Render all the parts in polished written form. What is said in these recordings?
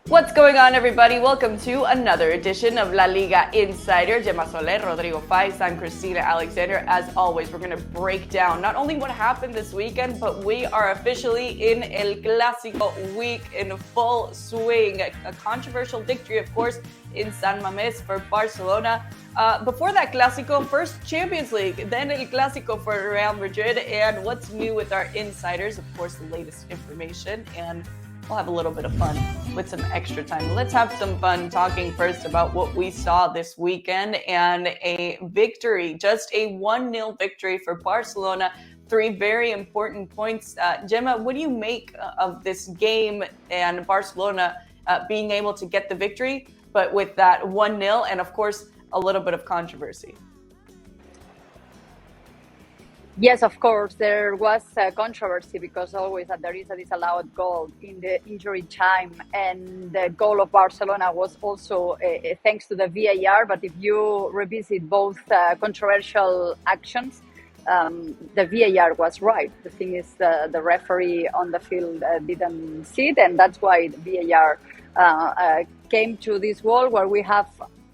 What's going on, everybody? Welcome to another edition of LaLiga Insiders. Gemma Soler, Rodrigo Faiz, I'm Christina Alexander. As always, we're going to break down not only what happened this weekend, but we are officially in El Clasico week in full swing. A controversial victory, of course, in San Mamés for Barcelona. Before that Clasico, first Champions League, then El Clasico for Real Madrid. And what's new with our insiders? Of course, the latest information, and we'll have a little bit of fun with some extra time. Let's have some fun talking first about what we saw this weekend and a victory, just a 1-0 victory for Barcelona. 3 very important points. Gemma, what do you make of this game and Barcelona being able to get the victory, but with that 1-0 and, of course, a little bit of controversy? Yes, of course, there was a controversy because always there is a disallowed goal in the injury time, and the goal of Barcelona was also thanks to the VAR. But if you revisit both controversial actions, the VAR was right. The thing is, the referee on the field didn't see it, and that's why the VAR came to this wall where we have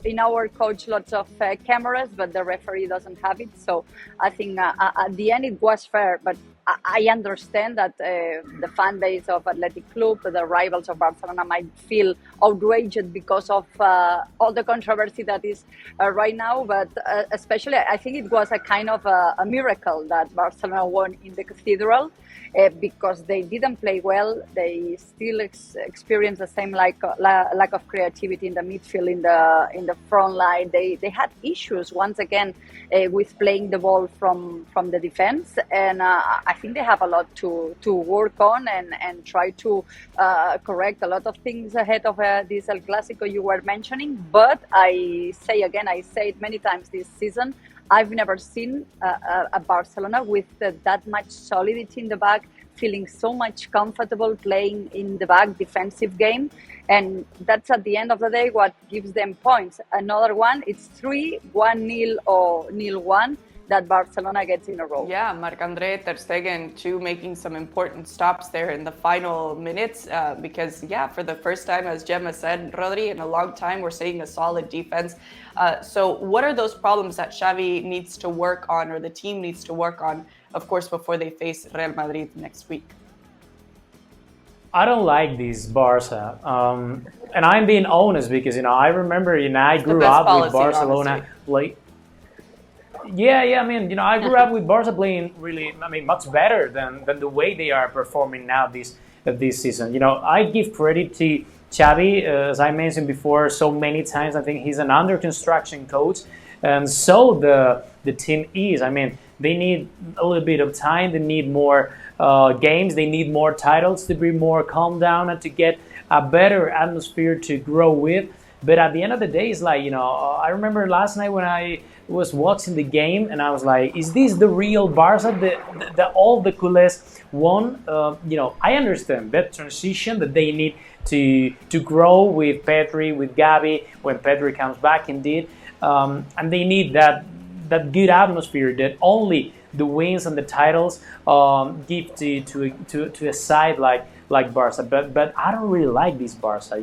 in our coach lots of cameras, but the referee doesn't have it. So I think at the end it was fair, but I understand that the fan base of Athletic Club, the rivals of Barcelona, might feel outraged because of all the controversy that is right now. But especially, I think it was a kind of a miracle that Barcelona won in the Cathedral. Because they didn't play well, they still experienced the same lack of creativity in the midfield, in the front line. They had issues once again with playing the ball from the defense, and I think they have a lot to work on and try to correct a lot of things ahead of this El Clasico you were mentioning. But I say it many times this season, I've never seen a Barcelona with that much solidity in the back, feeling so much comfortable playing in the back defensive game. And that's at the end of the day what gives them points. Another one, it's 3-1-0 or 0-1 that Barcelona gets in a row. Yeah, Marc-André Ter Stegen too, making some important stops there in the final minutes because, for the first time, as Gemma said, Rodri, in a long time, we're seeing a solid defense. So what are those problems that Xavi needs to work on, or the team needs to work on, of course, before they face Real Madrid next week? I don't like this Barca. And I'm being honest because, I remember, I grew up with Barcelona. I grew up with Barca playing really, much better than the way they are performing now this season. I give credit to Xavi, as I mentioned before so many times. I think he's an under construction coach, and so the team is. They need a little bit of time. They need more games. They need more titles to be more calm down and to get a better atmosphere to grow with. But at the end of the day, it's like, I remember last night when I was watching the game and I was like, is this the real Barca that all the culés won? I understand that transition that they need to grow with Pedri, with Gavi, when Pedri comes back indeed. And they need that good atmosphere that only the wins and the titles give to a side like Barca. But I don't really like this Barca,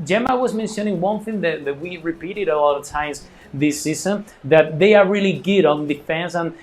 Gemma was mentioning one thing that we repeated a lot of times this season, that they are really good on defense, and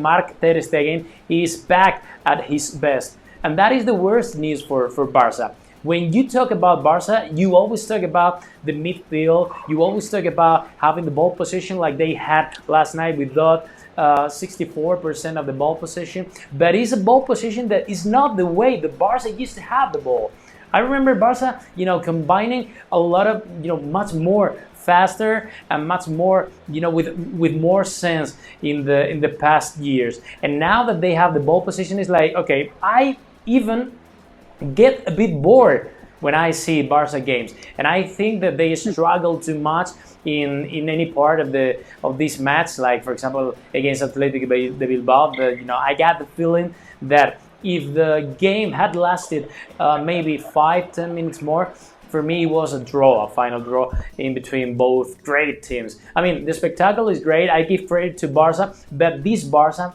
Marc Ter Stegen is back at his best. And that is the worst news for Barca. When you talk about Barca, you always talk about the midfield, you always talk about having the ball position like they had last night with Dot, 64% of the ball position. But it's a ball position that is not the way the Barca used to have the ball. I remember Barca, combining a lot of, much more faster and much more, with more sense in the past years. And now that they have the ball position, it's like, okay, I even get a bit bored when I see Barca games, and I think that they struggle too much in any part of this match. Like, for example, against Athletic de Bilbao, I got the feeling that if the game had lasted maybe 5-10 minutes more, for me it was a final draw in between both great teams. The spectacle is great. I give credit to Barca, but this Barca,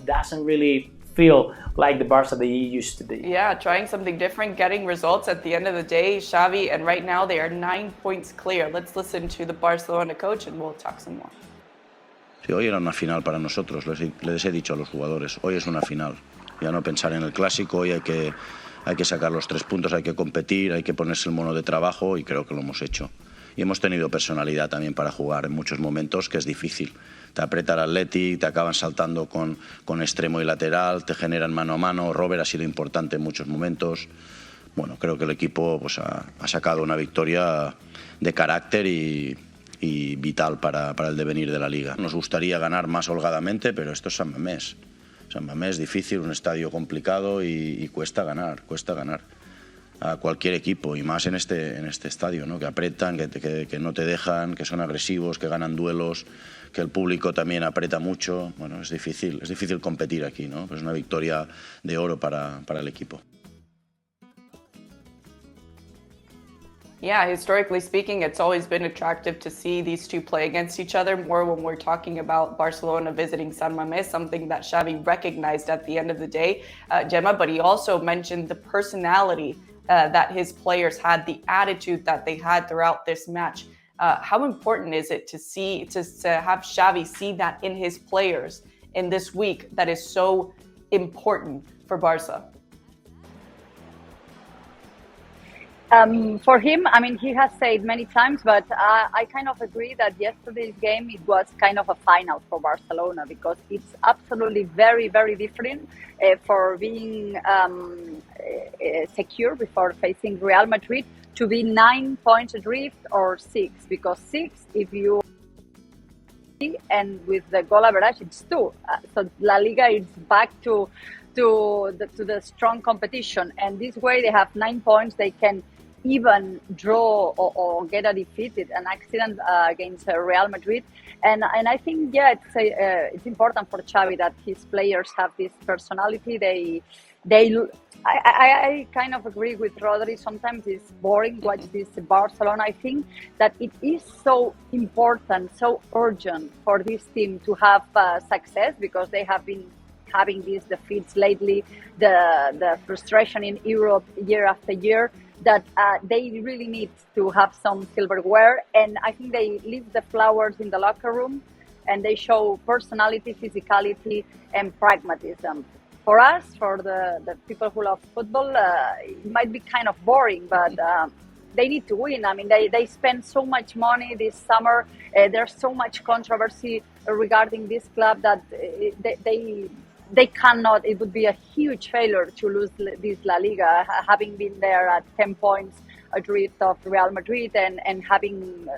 doesn't really feel like the Barca they used to be. Yeah, trying something different, getting results at the end of the day. Xavi, and right now they are 9 points clear. Let's listen to the Barcelona coach and we'll talk some more. Sí, hoy era una final para nosotros, les he dicho a los jugadores, hoy es una final. Ya no pensar en el Clásico, hoy hay que sacar los 3 puntos, hay que competir, hay que ponerse el mono de trabajo y creo que lo hemos hecho. Y hemos tenido personalidad también para jugar en muchos momentos, que es difícil. Te aprieta el Atleti, te acaban saltando con extremo y lateral, te generan mano a mano. Robert ha sido importante en muchos momentos. Bueno, creo que el equipo pues, ha sacado una victoria de carácter y vital para el devenir de la Liga. Nos gustaría ganar más holgadamente, pero esto es San Mamés. San Mamés es difícil, un estadio complicado y cuesta ganar a cualquier equipo, y más en este estadio, ¿no? Que apretan, que no te dejan, que son agresivos, que ganan duelos, que el público también aprieta mucho. Bueno, es difícil competir aquí, ¿no? Es una victoria de oro para el equipo. Yeah, historically speaking, it's always been attractive to see these two play against each other more when we're talking about Barcelona visiting San Mamés, something that Xavi recognized at the end of the day, Gemma, but he also mentioned the personality that his players had, the attitude that they had throughout this match. How important is it to have Xavi see that in his players in this week that is so important for Barca? For him, I mean, he has said many times, but I kind of agree that yesterday's game, it was kind of a final for Barcelona, because it's absolutely very, very different for being secure before facing Real Madrid to be 9 points adrift or 6, because 6, if you and with the goal average, it's 2. So La Liga is back to the strong competition, and this way they have 9 points. They can even draw or get a defeated an accident against Real Madrid, and I think it's important for Xavi that his players have this personality. I kind of agree with Rodri. Sometimes it's boring watch this Barcelona. I think that it is so important, so urgent for this team to have success, because they have been having these defeats lately, the frustration in Europe year after year, that they really need to have some silverware. And I think they leave the flowers in the locker room and they show personality, physicality, and pragmatism. For us, for the people who love football, it might be kind of boring, but they need to win. I mean, they spend so much money this summer. There's so much controversy regarding this club that they cannot. It would be a huge failure to lose this La Liga, having been there at 10 points adrift of Real Madrid and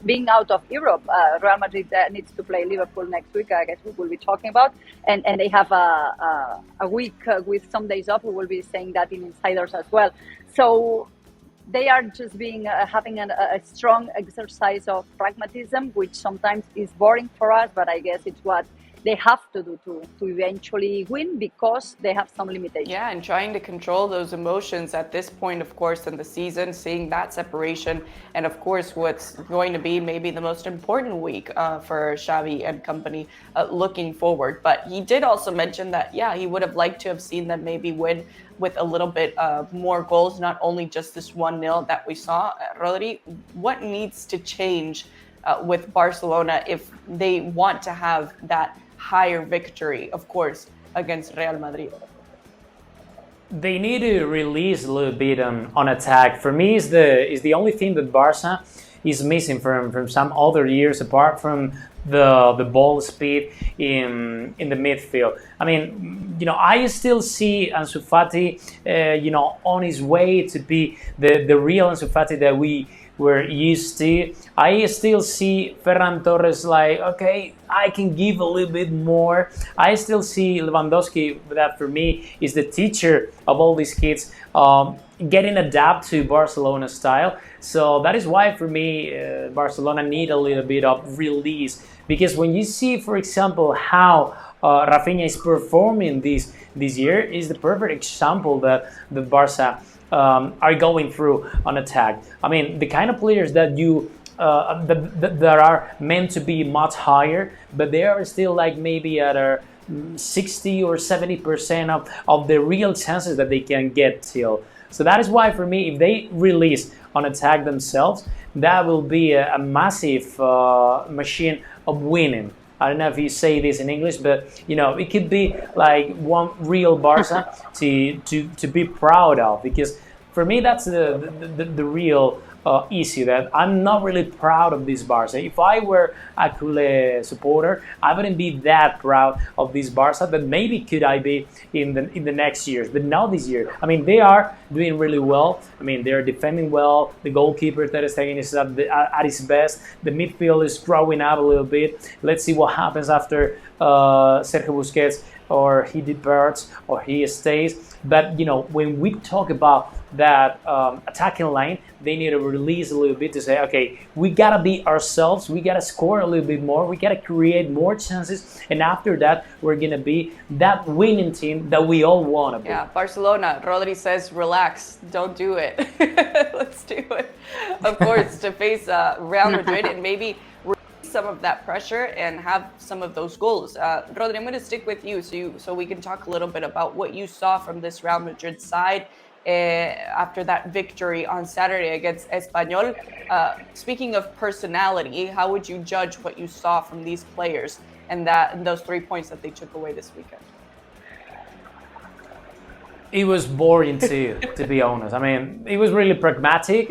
being out of Europe. Real Madrid needs to play Liverpool next week, I guess we will be talking about, and they have a week with some days off. We will be saying that in Insiders as well. So they are just having a strong exercise of pragmatism, which sometimes is boring for us, but I guess it's what they have to do to eventually win, because they have some limitations. Yeah, and trying to control those emotions at this point, of course, in the season, seeing that separation, and of course, what's going to be maybe the most important week for Xavi and company looking forward. But he did also mention that, he would have liked to have seen them maybe win with a little bit more goals, not only just this 1-0 that we saw. Rodri, what needs to change with Barcelona if they want to have that higher victory, of course, against Real Madrid? They need to release a little bit on attack. For me, is the only thing that Barca is missing from some other years, apart from the ball speed in the midfield. I mean, I still see Ansu Fati, on his way to be the real Ansu Fati that we were used to. I still see Ferran Torres like, okay, I can give a little bit more. I still see Lewandowski, that for me is the teacher of all these kids, getting adapt to Barcelona style. So that is why for me, Barcelona need a little bit of release. Because when you see, for example, how Rafinha is performing this year, is the perfect example that the Barca are going through on attack. I mean, the kind of players that you that are meant to be much higher, but they are still like maybe at a 60 or 70% of the real chances that they can get till. So that is why, for me, if they release on attack themselves, that will be a massive machine of winning. I don't know if you say this in English, but it could be like one real Barca to be proud of, because for me that's the real issue, that I'm not really proud of this Barca. If I were a culé supporter, I wouldn't be that proud of this Barca, but maybe could I be in the next years, but not this year. I mean, they are doing really well. I mean, they're defending well. The goalkeeper Ter Stegen is at his best. The midfield is growing up a little bit. Let's see what happens after Sergio Busquets, or he departs or he stays. But when we talk about that attacking line, they need to release a little bit to say, okay, we gotta be ourselves, we gotta score a little bit more, we gotta create more chances, and after that we're gonna be that winning team that we all want to be. Yeah, Barcelona, Rodri says relax, don't do it. Let's do it, of course, to face Real Madrid and maybe some of that pressure and have some of those goals. Rodri, I'm going to stick with you so we can talk a little bit about what you saw from this Real Madrid side after that victory on Saturday against Espanyol. Speaking of personality, how would you judge what you saw from these players and those 3 points that they took away this weekend? It was boring to be honest. I mean, it was really pragmatic,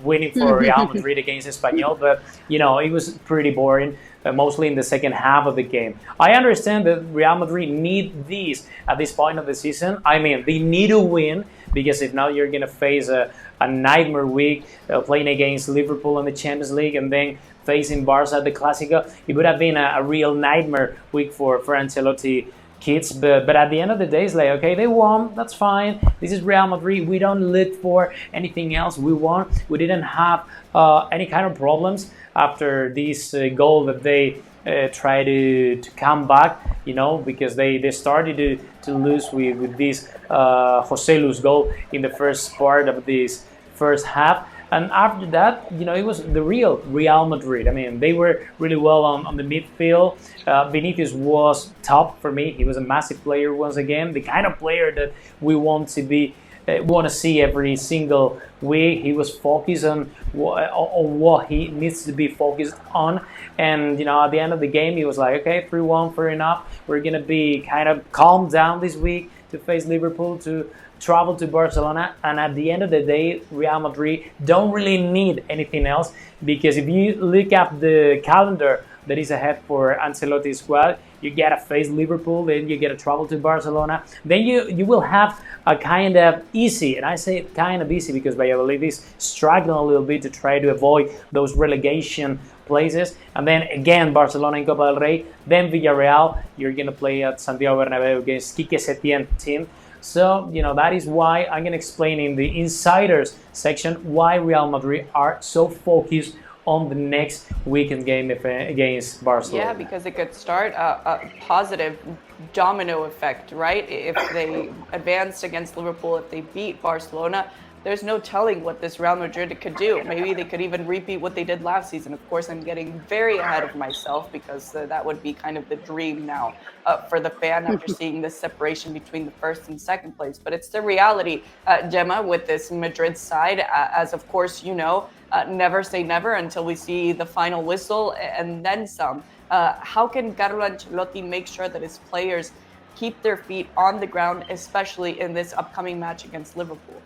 winning for Real Madrid against Espanyol, but it was pretty boring, mostly in the second half of the game. I understand that Real Madrid need these at this point of the season. I mean, they need to win, because if not, you're going to face a nightmare week playing against Liverpool in the Champions League and then facing Barca at the Clasico. It would have been a real nightmare week for Ancelotti kids, but at the end of the day, it's like, okay, they won, that's fine. This is Real Madrid. We don't look for anything else. We won. We didn't have any kind of problems after this goal that they try to come back, because they started to lose with this José Lu's goal in the first part of this first half. And after that, it was the real Real Madrid. I mean, they were really well on the midfield. Vinicius was top for me. He was a massive player once again, the kind of player that we want to see every single week. He was focused on what he needs to be focused on. And, at the end of the game, he was like, okay, 3-1, fair enough. We're going to be kind of calmed down this week to face Liverpool, to travel to Barcelona, and at the end of the day, Real Madrid don't really need anything else, because if you look at the calendar that is ahead for Ancelotti's squad, you gotta face Liverpool, then you gotta travel to Barcelona, then you will have a kind of easy, and I say kind of easy because Valladolid is struggling a little bit to try to avoid those relegation places, and then again Barcelona in Copa del Rey, then Villarreal. You're gonna play at Santiago Bernabéu against Quique Setién team. So, that is why I'm going to explain in the Insiders section why Real Madrid are so focused on the next weekend game against Barcelona. Yeah, because it could start a positive domino effect, right? If they advanced against Liverpool, if they beat Barcelona, there's no telling what this Real Madrid could do. Maybe they could even repeat what they did last season. Of course, I'm getting very ahead of myself because that would be kind of the dream now for the fan after seeing this separation between the first and second place. But it's the reality, Gemma, with this Madrid side, as of course never say never until we see the final whistle and then some. How can Carlo Ancelotti make sure that his players keep their feet on the ground, especially in this upcoming match against Liverpool?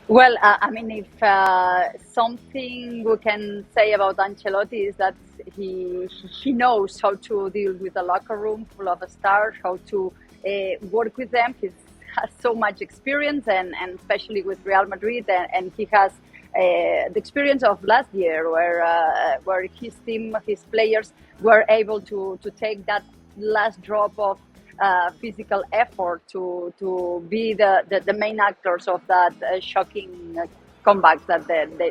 Well, I mean, if something we can say about Ancelotti is that he knows how to deal with a locker room full of stars, how to work with them. He has so much experience, and especially with Real Madrid, and he has the experience of last year, where his team, his players were able to take that last drop of physical effort to be the main actors of that shocking comebacks that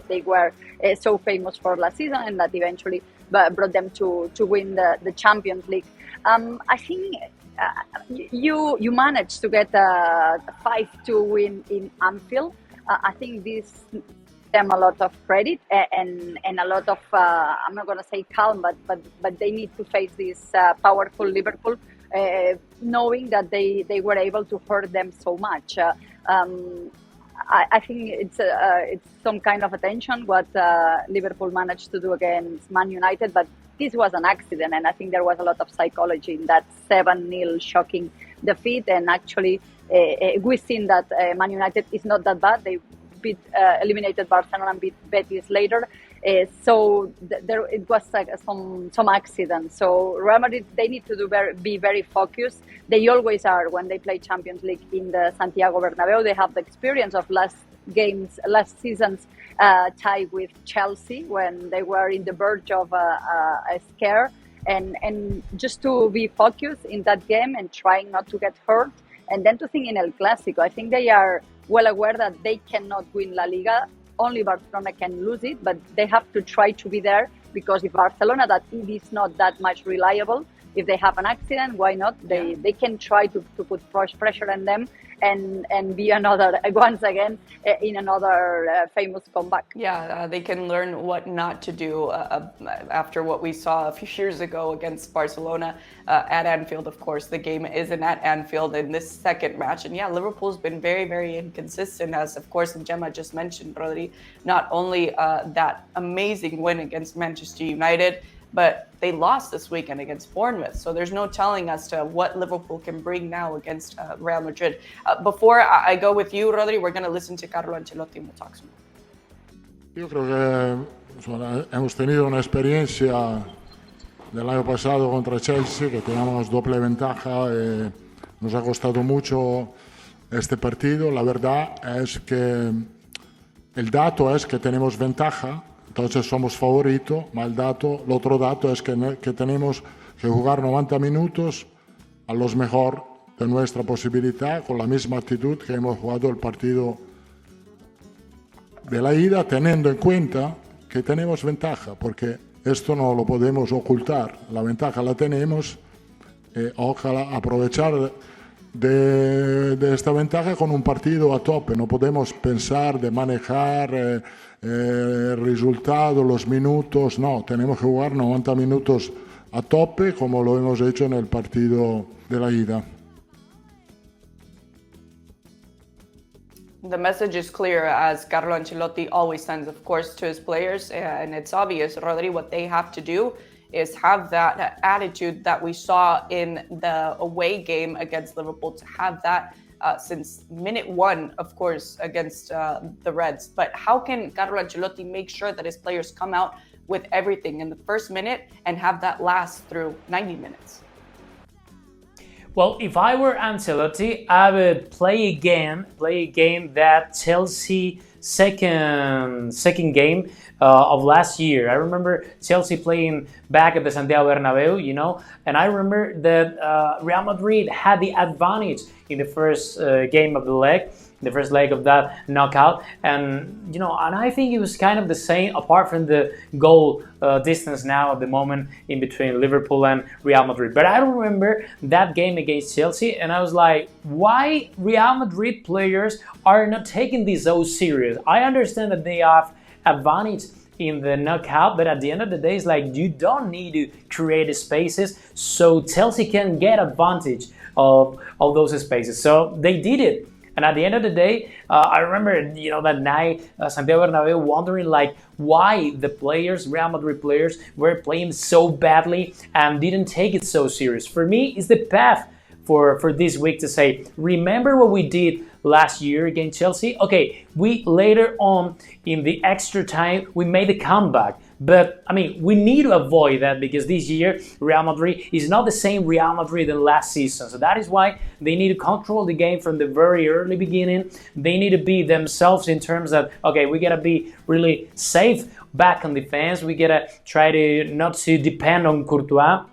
they were so famous for last season, and that eventually brought them to win the Champions League. I think you managed to get a 5-2 win in Anfield. I think this them a lot of credit and a lot of I'm not going to say calm, but they need to face this powerful Liverpool, knowing that they were able to hurt them so much. I think it's some kind of attention what Liverpool managed to do against Man United, but this was an accident, and I think there was a lot of psychology in that 7-0 shocking defeat. And actually, we've seen that Man United is not that bad. They eliminated Barcelona and beat Betis later. So there it was like some accident. So Real Madrid, they need to be very focused. They always are when they play Champions League in the Santiago Bernabeu. They have the experience of last season's tie with Chelsea when they were in the verge of a scare. And just to be focused in that game and trying not to get hurt. And then to think in El Clasico, I think they are well aware that they cannot win La Liga. Only Barcelona can lose it, but they have to try to be there, because if Barcelona, that it is not that much reliable, if they have an accident, why not? They can try to put pressure on them and be once again in another famous comeback. Yeah, they can learn what not to do after what we saw a few years ago against Barcelona at Anfield. Of course, the game isn't at Anfield in this second match. And yeah, Liverpool's been very, very inconsistent, as of course Gemma just mentioned, Rodri. Not only that amazing win against Manchester United, but they lost this weekend against Bournemouth. So there's no telling as to what Liverpool can bring now against Real Madrid. Before I go with you, Rodri, we're going to listen to Carlo Ancelotti and we'll talk some more. Yo creo que hemos tenido una experiencia del año pasado contra Chelsea, que teníamos doble ventaja. Nos ha costado mucho este partido. La verdad es que el dato es que tenemos ventaja. Entonces somos favoritos, el otro dato es que tenemos que jugar 90 minutos a los mejor de nuestra posibilidad, con la misma actitud que hemos jugado el partido de la ida, teniendo en cuenta que tenemos ventaja, porque esto no lo podemos ocultar, la ventaja la tenemos, ojalá aprovechar de esta ventaja con un partido a tope. No podemos pensar de manejar el resultado, los minutos, no, tenemos que jugar 90 minutos a tope como lo hemos hecho en el partido de la ida. The message is clear, as Carlo Ancelotti always sends, of course, to his players, and it's obvious, Rodri, what they have to do is have that attitude that we saw in the away game against Liverpool, to have that since minute one, of course, against the Reds. But how can Carlo Ancelotti make sure that his players come out with everything in the first minute and have that last through 90 minutes? Well, if I were Ancelotti, I would play a game that Chelsea second game of last year. I remember Chelsea playing back at the Santiago Bernabeu, and I remember that Real Madrid had the advantage in the first game of the first leg of that knockout, and I think it was kind of the same, apart from the goal distance now at the moment in between Liverpool and Real Madrid. But I remember that game against Chelsea, and I was like, why Real Madrid players are not taking this so serious? I understand that they have advantage in the knockout, but at the end of the day, it's like you don't need to create spaces so Chelsea can get advantage of those spaces. So they did it. And at the end of the day, I remember, that night, Santiago Bernabeu wondering why the players, Real Madrid players, were playing so badly and didn't take it so serious. For me, it's the path for this week to say, remember what we did last year against Chelsea? Okay, we later on in the extra time, we made a comeback. But, we need to avoid that, because this year, Real Madrid is not the same Real Madrid than last season. So that is why they need to control the game from the very early beginning. They need to be themselves in terms of, okay, we got to be really safe back on defense. We got to try to not to depend on Courtois.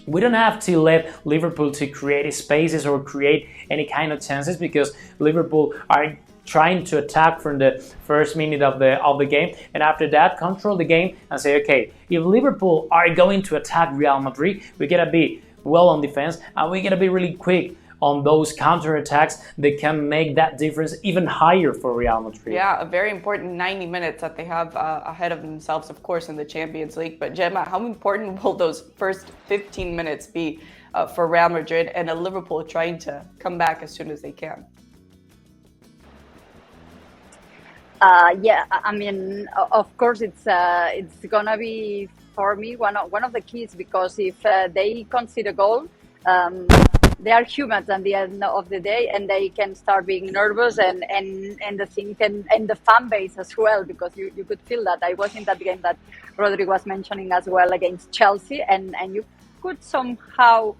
We don't have to let Liverpool to create spaces or create any kind of chances, because Liverpool are trying to attack from the first minute of the game, and after that control the game and say, okay, if Liverpool are going to attack Real Madrid, we gotta be well on defense and we gotta be really quick on those counterattacks, they can make that difference even higher for Real Madrid. Yeah, a very important 90 minutes that they have ahead of themselves, of course, in the Champions League. But Gemma, how important will those first 15 minutes be for Real Madrid and Liverpool trying to come back as soon as they can? Yeah, I mean, of course, it's gonna be for me one of the keys, because if they concede a goal, they are humans at the end of the day, and they can start being nervous, and the thing and the fan base as well, because you could feel that. I was in that game that Rodri was mentioning as well against Chelsea, and you could somehow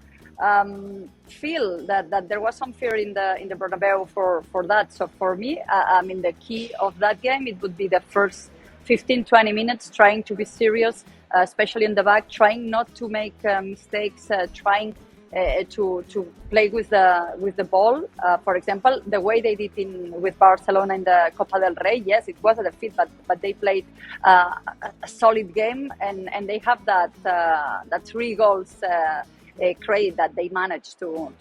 feel that there was some fear in the Bernabeu for that. So for me, I mean, the key of that game, it would be the first 15-20 minutes, trying to be serious, especially in the back, trying not to make mistakes, trying to play with the ball. For example, the way they did with Barcelona in the Copa del Rey, yes, it was a defeat, but they played a solid game, and they have that 3 goals credit that they managed to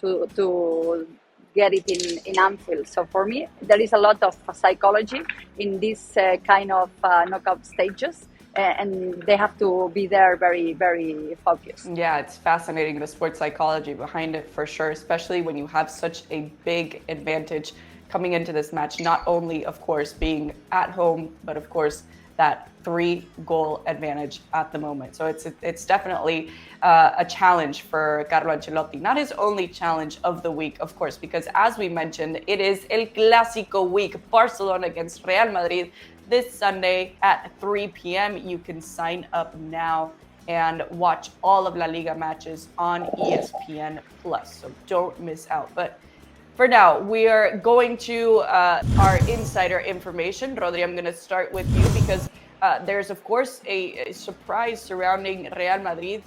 get it in Anfield. So for me, there is a lot of psychology in this kind of knockout stages, and they have to be there very, very focused. Yeah, it's fascinating, the sports psychology behind it for sure, especially when you have such a big advantage coming into this match, not only, of course, being at home, but of course, that 3-goal advantage at the moment. So it's definitely a challenge for Carlo Ancelotti. Not his only challenge of the week, of course, because as we mentioned, it is El Clasico week, Barcelona against Real Madrid this Sunday at 3 p.m. You can sign up now and watch all of La Liga matches on ESPN+. So don't miss out. But for now, we are going to our insider information. Rodri, I'm going to start with you because there's, of course, a surprise surrounding Real Madrid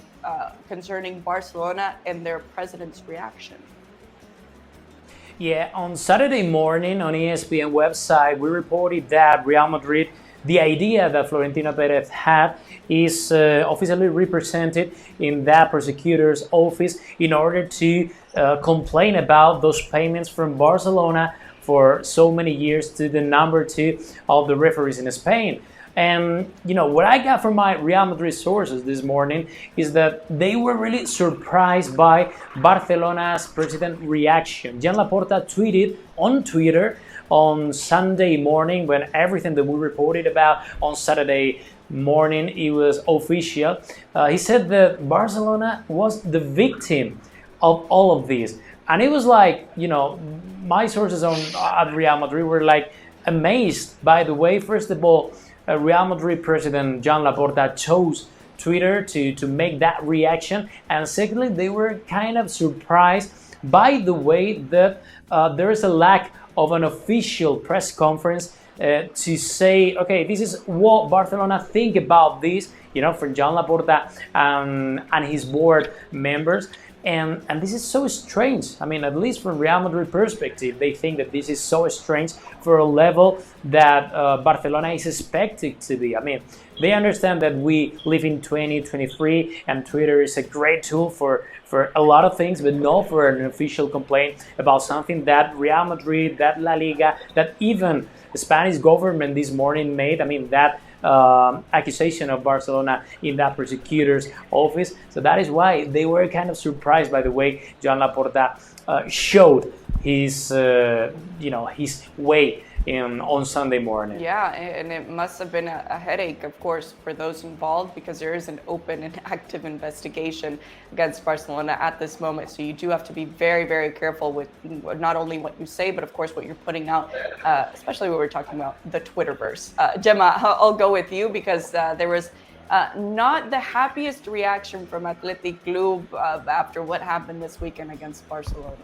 concerning Barcelona and their president's reaction. Yeah, on Saturday morning on ESPN website, we reported that Real Madrid, the idea that Florentino Perez had is officially represented in that prosecutor's office in order to complain about those payments from Barcelona for so many years to the number 2 of the referees in Spain. And, you know, what I got from my Real Madrid sources this morning is that they were really surprised by Barcelona's president reaction. Joan Laporta tweeted on Twitter on Sunday morning, when everything that we reported about on Saturday morning, it was official. He said that Barcelona was the victim of all of this. And it was like, you know, my sources at Real Madrid were like amazed by the way, first of all, Real Madrid president Joan Laporta chose Twitter to make that reaction, and secondly, they were kind of surprised by the way that there is a lack of an official press conference to say, okay, this is what Barcelona think about this, you know, for Joan Laporta and his board members. And this is so strange. I mean, at least from Real Madrid perspective, they think that this is so strange for a level that Barcelona is expected to be. I mean, they understand that we live in 2023 and Twitter is a great tool for a lot of things, but not for an official complaint about something that Real Madrid, that La Liga, that even the Spanish government this morning made. I mean, that accusation of Barcelona in that prosecutor's office. So that is why they were kind of surprised by the way Joan Laporta showed his, his way on Sunday morning. Yeah, and it must have been a headache, of course, for those involved, because there is an open and active investigation against Barcelona at this moment. So you do have to be very, very careful with not only what you say, but of course what you're putting out, especially when we're talking about the Twitterverse. Gemma, I'll go with you because there was not the happiest reaction from Athletic Club after what happened this weekend against Barcelona.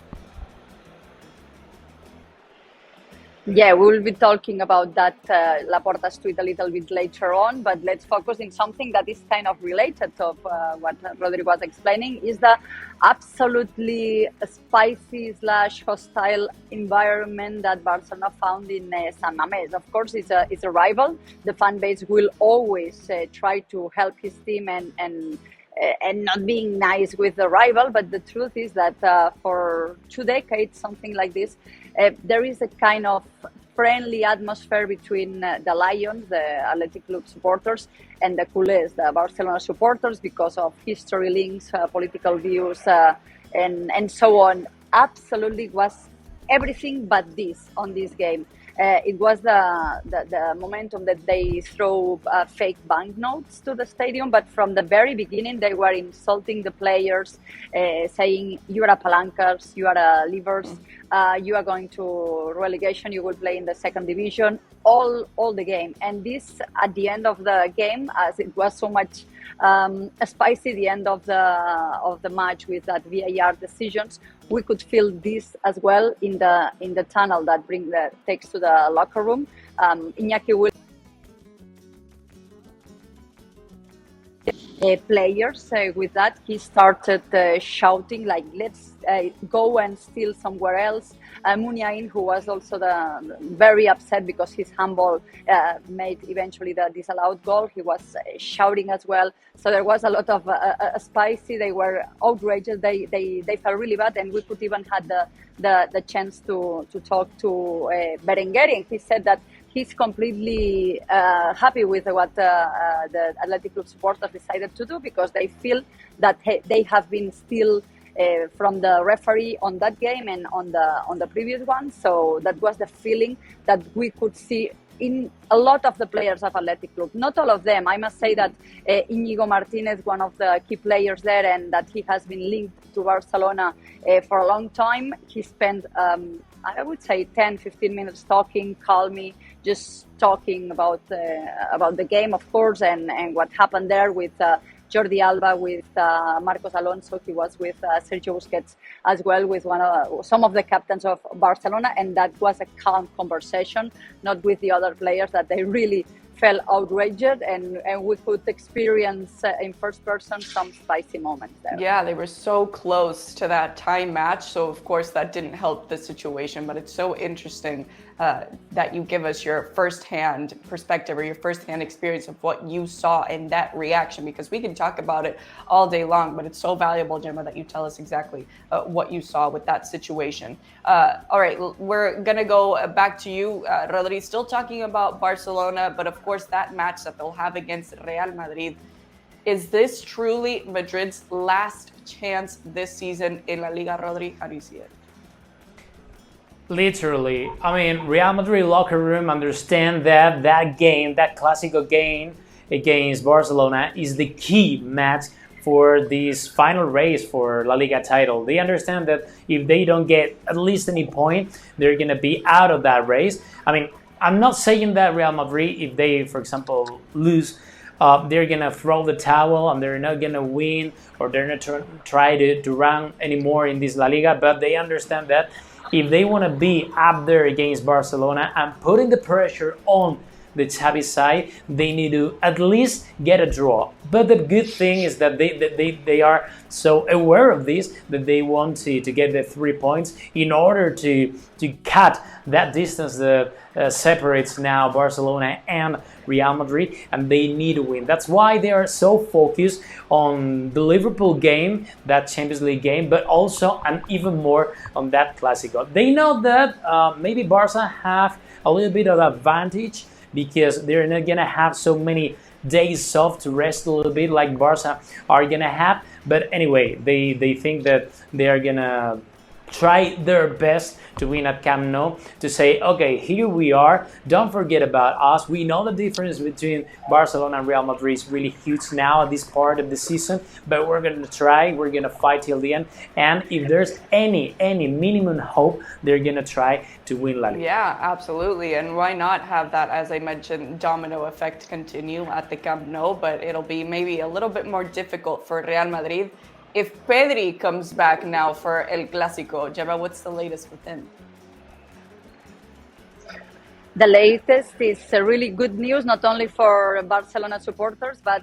Yeah, we will be talking about that Laporta's tweet a little bit later on, but let's focus on something that is kind of related to what Rodri was explaining, is the absolutely spicy / hostile environment that Barcelona found in San Mamés. Of course, it's a rival. The fan base will always try to help his team and and not being nice with the rival. But the truth is that for 2 decades, something like this, there is a kind of friendly atmosphere between the Lions, the Athletic Club supporters, and the culés, the Barcelona supporters, because of history links, political views, and so on. Absolutely was everything but this on this game. It was the momentum that they throw fake banknotes to the stadium, but from the very beginning they were insulting the players, saying you are a palancas, you are livers, you are going to relegation, you will play in the second division, all the game. And this at the end of the game, as it was so much spicy, the end of the match with that VAR decisions, we could feel this as well in the tunnel that takes to the locker room. Iñaki will players with that. He started shouting like, let's go and steal somewhere else. Muniain, who was also very upset because his handball made eventually the disallowed goal, he was shouting as well. So there was a lot of spicy. They were outrageous. They felt really bad, and we could even had the chance to talk to Berenguer, and he said that he's completely happy with what the Athletic Club supporters decided to do, because they feel that they have been still from the referee on that game and on the previous one. So that was the feeling that we could see in a lot of the players of Athletic Club. Not all of them. I must say that Íñigo Martínez, one of the key players there, and that he has been linked to Barcelona for a long time. He spent, I would say, 10-15 minutes talking, calmly, just talking about the game, of course, and what happened there with Jordi Alba, with Marcos Alonso. He was with Sergio Busquets as well, with some of the captains of Barcelona, and that was a calm conversation, not with the other players that they really felt outraged, and we could experience in first person some spicy moments there. Yeah, they were so close to that time match, so of course that didn't help the situation, but it's so interesting that you give us your first-hand perspective or your first-hand experience of what you saw in that reaction, because we can talk about it all day long, but it's so valuable, Gemma, that you tell us exactly what you saw with that situation. All right, we're going to go back to you, Rodri, still talking about Barcelona, but of course that match that they'll have against Real Madrid. Is this truly Madrid's last chance this season in La Liga, Rodri? How do you see it? Literally. I mean, Real Madrid locker room understand that game, that Clasico game against Barcelona, is the key match for this final race for La Liga title. They understand that if they don't get at least any point, they're going to be out of that race. I mean, I'm not saying that Real Madrid, if they, for example, lose, they're going to throw the towel and they're not going to win, or they're not try to run anymore in this La Liga, but they understand that if they want to be up there against Barcelona and putting the pressure on the Xavi side, they need to at least get a draw. But the good thing is that they are so aware of this that they want to get the 3 points in order to cut that distance that separates now Barcelona and Real Madrid, and they need to win. That's why they are so focused on the Liverpool game, that Champions League game, but also and even more on that Clasico. They know that maybe Barca have a little bit of advantage because they're not going to have so many days off to rest a little bit like Barca are going to have. But anyway, they think that they are going to try their best to win at Camp Nou, to say, okay, here we are, don't forget about us. We know the difference between Barcelona and Real Madrid is really huge now at this part of the season, but we're going to try, we're going to fight till the end, and if there's any minimum hope, they're going to try to win La Liga. Yeah, absolutely, and why not have that, as I mentioned, domino effect continue at the Camp Nou, but it'll be maybe a little bit more difficult for Real Madrid. If Pedri comes back now for El Clásico, Gemma, what's the latest with him? The latest is really good news, not only for Barcelona supporters, but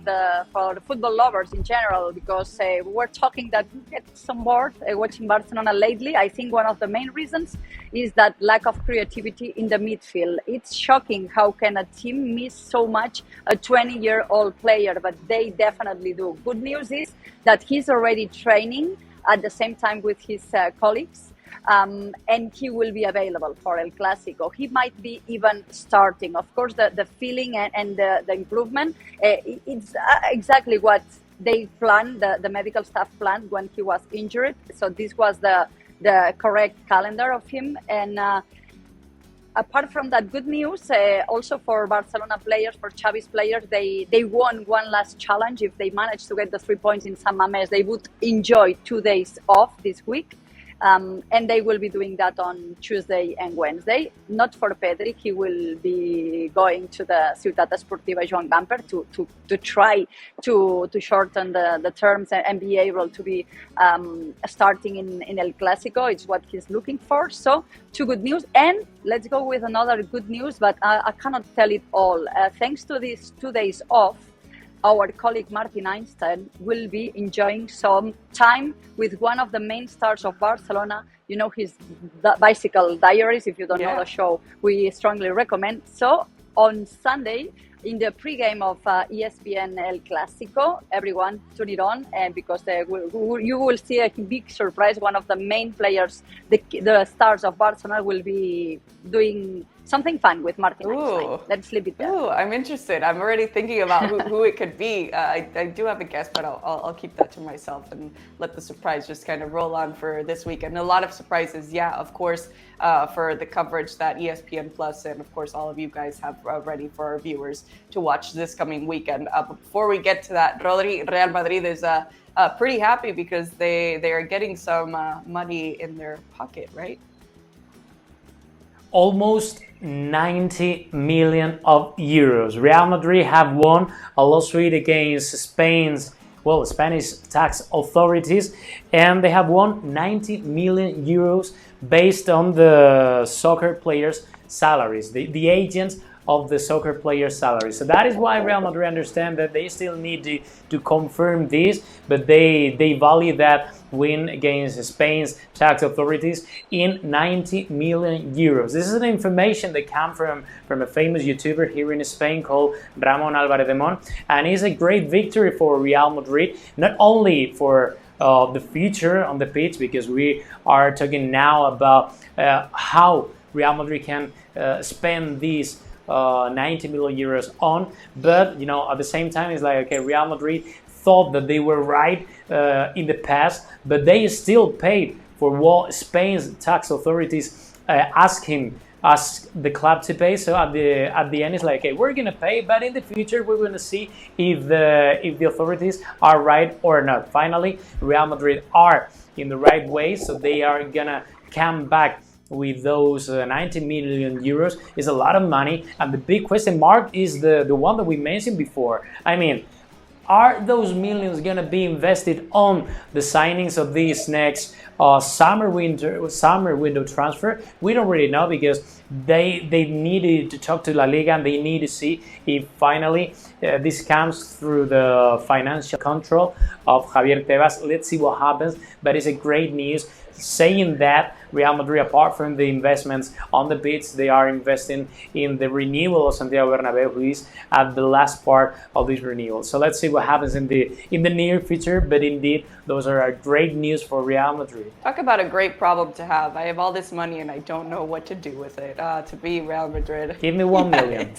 for the football lovers in general, because we're talking that we get some bored watching Barcelona lately. I think one of the main reasons is that lack of creativity in the midfield. It's shocking how can a team miss so much a 20-year-old player, but they definitely do. Good news is that he's already training at the same time with his colleagues. And he will be available for El Clasico. He might be even starting. Of course, the feeling and the improvement, it's exactly what they planned, the medical staff planned when he was injured. So this was the correct calendar of him. And apart from that good news, also for Barcelona players, for Xavi's players, they won one last challenge. If they manage to get the 3 points in San Mamés, they would enjoy 2 days off this week. And they will be doing that on Tuesday and Wednesday. Not for Pedri, he will be going to the Ciutat Esportiva Joan Gamper to try to shorten the terms and be able to be starting in El Clasico. It's what he's looking for. So, 2 good news. And let's go with another good news, but I cannot tell it all. Thanks to these 2 days off, our colleague Martin Einstein will be enjoying some time with one of the main stars of Barcelona. You know, his Bicycle Diaries. If you don't know the show, we strongly recommend. So on Sunday, in the pre-game of ESPN El Clasico, everyone tune it on, and because you will see a big surprise. One of the main players, the stars of Barcelona, will be doing something fun with Martin Einstein. Let's leave it there. Ooh, I'm interested. I'm already thinking about who it could be. I do have a guess, but I'll keep that to myself and let the surprise just kind of roll on for this weekend. A lot of surprises, of course, for the coverage that ESPN Plus and, of course, all of you guys have ready for our viewers to watch this coming weekend. But before we get to that, Rodri, Real Madrid is pretty happy because they are getting some money in their pocket, right? Almost 90 million of euros. Real Madrid have won a lawsuit against Spanish tax authorities, and they have won 90 million euros based on the soccer players' salaries, the agents of the soccer players' salaries. So that is why Real Madrid understand that they still need to confirm this, but they value that win against Spain's tax authorities in 90 million euros. This is an information that comes from a famous YouTuber here in Spain called Ramon Alvarez de Mon, and it's a great victory for Real Madrid, not only for the future on the pitch, because we are talking now about how Real Madrid can spend these 90 million euros on, but at the same time it's like, okay, Real Madrid thought that they were right in the past, but they still paid for what Spain's tax authorities asked the club to pay. So at the end it's like, okay, we're gonna pay, but in the future we're gonna see if the authorities are right or not. Finally, Real Madrid are in the right way, so they are gonna come back with those 90 million euros. Is a lot of money, and the big question mark is the one that we mentioned before. I mean, are those millions gonna be invested on the signings of these next summer window transfer? We don't really know, because they needed to talk to LaLiga and they need to see if finally this comes through the financial control of Javier Tebas. Let's see what happens, but it's a great news saying that Real Madrid, apart from the investments on the pitch, they are investing in the renewal of Santiago Bernabeu, who is at the last part of this renewal. So let's see what happens in the near future. But indeed, those are great news for Real Madrid. Talk about a great problem to have. I have all this money and I don't know what to do with it. To be Real Madrid. Give me 1 million.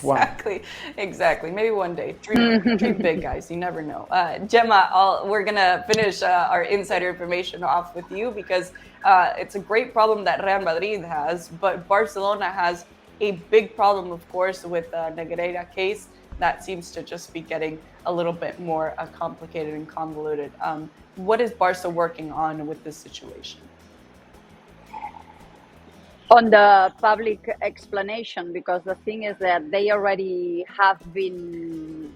Exactly. Maybe one day. Dream big, guys. You never know. Gemma, we're gonna finish our insider information off with you, because it's a great problem that Real Madrid has, but Barcelona has a big problem, of course, with the Negreira case that seems to just be getting a little bit more complicated and convoluted. What is Barca working on with this situation? On the public explanation, because the thing is that they already have been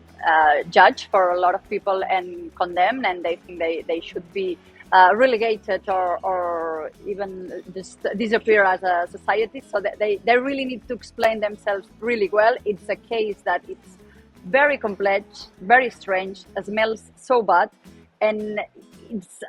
judged for a lot of people and condemned, and they think they should be relegated or even just disappear as a society. So that they really need to explain themselves really well. It's a case that it's very complex, very strange, smells so bad, and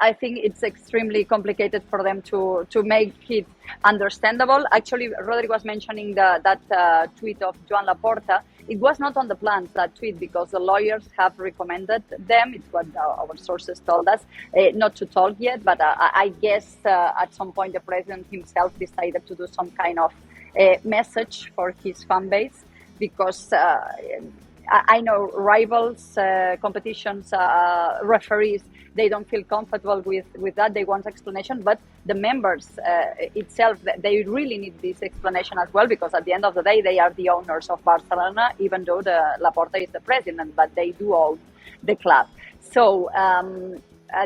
I think it's extremely complicated for them to make it understandable. Actually, Rodri was mentioning that tweet of Joan Laporta. It was not on the plans, that tweet, because the lawyers have recommended them. It's what our sources told us, not to talk yet. But I guess at some point the president himself decided to do some kind of message for his fan base, because I know rivals, competitions, referees, they don't feel comfortable with that. They want explanation, but the members itself, they really need this explanation as well, because at the end of the day, they are the owners of Barcelona, even though Laporta is the president, but they do own the club. So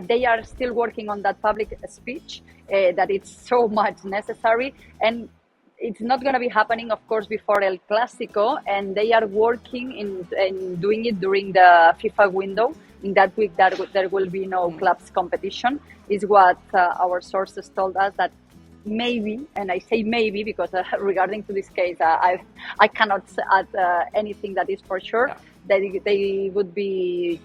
they are still working on that public speech, that it's so much necessary. And it's not going to be happening, of course, before El Clasico, and they are working in doing it during the FIFA window. In that week, there will be no clubs competition, is what our sources told us, that maybe, and I say maybe because regarding to this case, I cannot add anything that is for sure, that they would be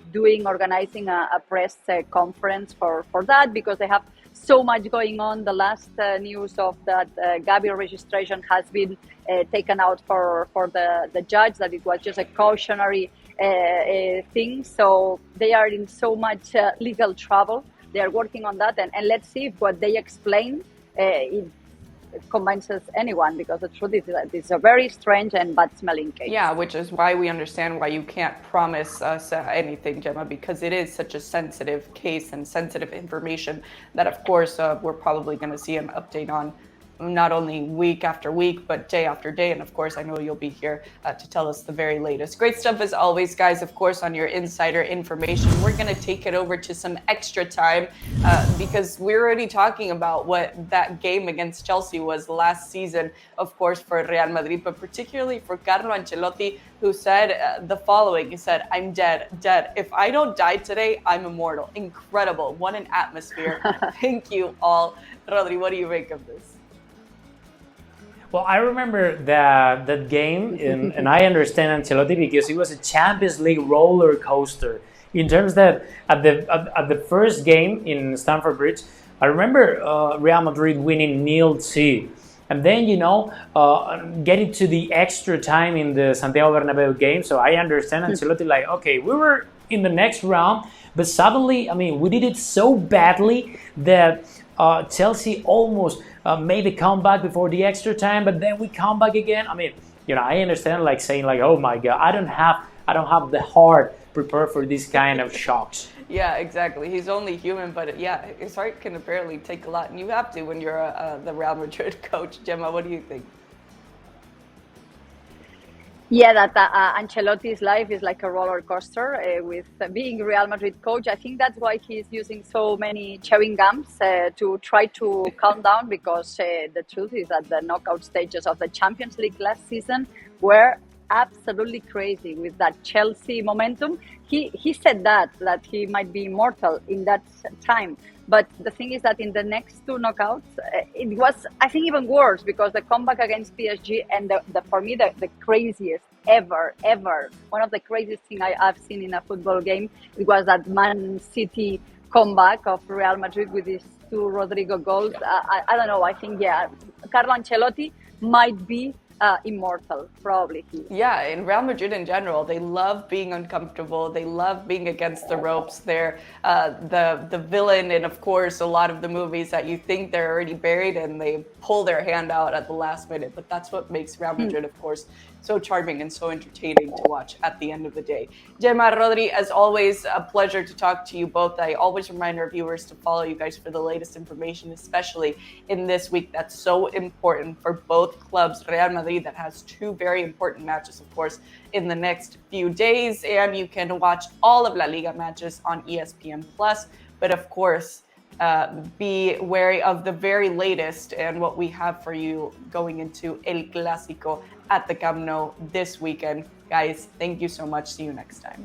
organizing a press conference for that, because they have so much going on. The last news of that Gavi registration has been taken out for the judge, that it was just a cautionary thing. So they are in so much legal trouble. They are working on that, and let's see if what they explain it convinces anyone, because the truth is that it's a very strange and bad-smelling case. Yeah, which is why we understand why you can't promise us anything, Gemma, because it is such a sensitive case and sensitive information that, of course, we're probably going to see an update on not only week after week, but day after day. And of course, I know you'll be here to tell us the very latest. Great stuff as always, guys, of course, on your insider information. We're going to take it over to some extra time because we're already talking about what that game against Chelsea was last season, of course, for Real Madrid, but particularly for Carlo Ancelotti, who said the following. He said, "I'm dead. If I don't die today, I'm immortal." Incredible. What an atmosphere. Thank you all. Rodri, what do you make of this? Well, I remember that game, and I understand Ancelotti because it was a Champions League roller coaster. In terms that at the first game in Stamford Bridge, I remember Real Madrid winning 0-2, and then getting to the extra time in the Santiago Bernabeu game. So I understand Ancelotti, like, okay, we were in the next round, but suddenly, I mean, we did it so badly that Chelsea almost made a comeback before the extra time, but then we come back again. I mean, I understand, like, saying, like, oh my God, I don't have the heart prepared for this kind of shocks. Yeah, exactly. He's only human, but yeah, his heart can apparently take a lot, and you have to when you're the Real Madrid coach. Gemma, what do you think? Yeah, that Ancelotti's life is like a roller coaster with being Real Madrid coach. I think that's why he's using so many chewing gums to try to calm down, because the truth is that the knockout stages of the Champions League last season were absolutely crazy with that Chelsea momentum. He said that he might be immortal in that time. But the thing is that in the next two knockouts, it was, I think, even worse, because the comeback against PSG and for me, the craziest ever, one of the craziest things I've seen in a football game, it was that Man City comeback of Real Madrid with these two Rodrigo goals. I don't know. I think, Carlo Ancelotti might be immortal, probably. Yeah, in Real Madrid in general, they love being uncomfortable. They love being against the ropes. They're the villain in, of course, a lot of the movies that you think they're already buried and they pull their hand out at the last minute. But that's what makes Real Madrid, of course, so charming and so entertaining to watch at the end of the day. Gemma, Rodri, as always, a pleasure to talk to you both. I always remind our viewers to follow you guys for the latest information, especially in this week that's so important for both clubs. Real Madrid, that has two very important matches, of course, in the next few days, and you can watch all of LaLiga matches on ESPN+. But of course, be wary of the very latest and what we have for you going into El Clasico at the Camp Nou this weekend. Guys, thank you so much. See you next time.